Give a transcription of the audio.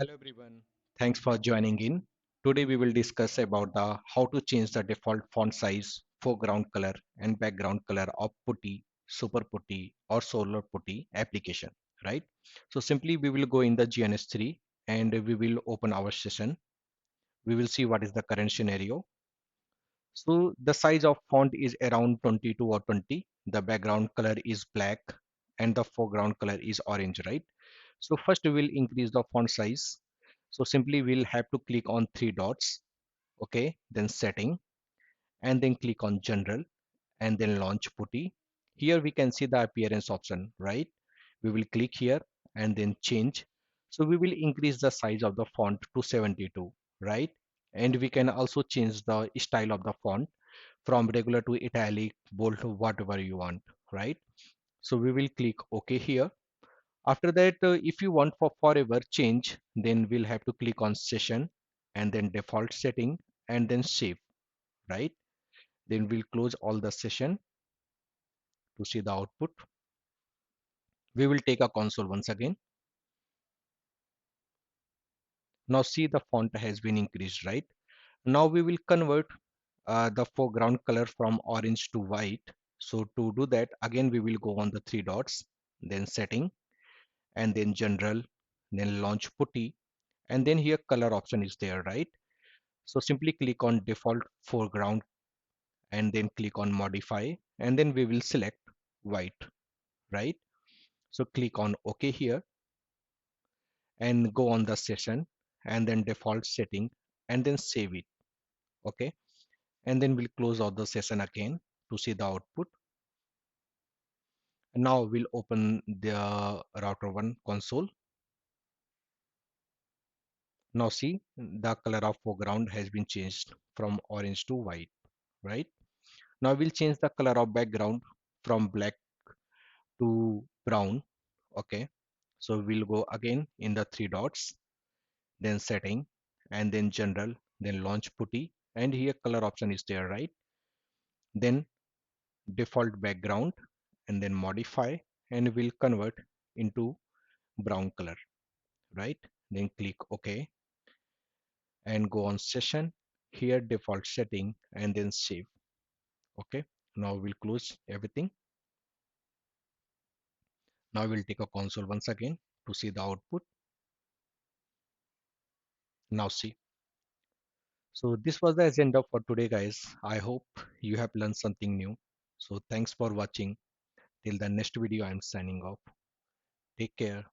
Hello everyone. Thanks for joining in. Today we will discuss about the how to change the default font size, foreground color and background color of putty, super putty or solar putty application, right? So simply we will go in the GNS3 and we will open our session. We will see what is the current scenario. So the size of font is around 22 or 20. The background color is black and the foreground color is orange, right? So first we will increase the font size. So simply we'll have to click on three dots, okay, then setting, and then click on general, and then launch putty. Here we can see the appearance option, right? We will click here and then change. So we will increase the size of the font to 72, right? And we can also change the style of the font from regular to italic, bold to whatever you want, right? So we will click OK here. After that, if you want for forever change, then we'll have to click on session and then default setting and then save, right? Then we'll close all the session to see the output. We will take a console once again. Now see the font has been increased, right? Now we will convert the foreground color from orange to white. So to do that, again we will go on the three dots, then setting, and then general, then launch putty, and then here color option is there, right? So simply click on default foreground and then click on modify, and then we will select white, right? So click on OK here and go on the session and then default setting and then save it, okay? And then we'll close out the session again to see the output. Now we'll open the router 1 console. Now see the color of foreground has been changed from orange to white, right? Now we'll change the color of background from black to brown, okay? So we'll go again in the three dots, then setting, and then general, then launch putty, and here color option is there, right? Then default background, and then modify, and we'll convert into brown color, right? Then click OK and go on session. Here default setting and then save. Okay. Now we'll close everything. Now we'll take a console once again to see the output. Now see. So this was the agenda for today, guys. I hope you have learned something new. So thanks for watching. Till the next video, I'm signing off. Take care.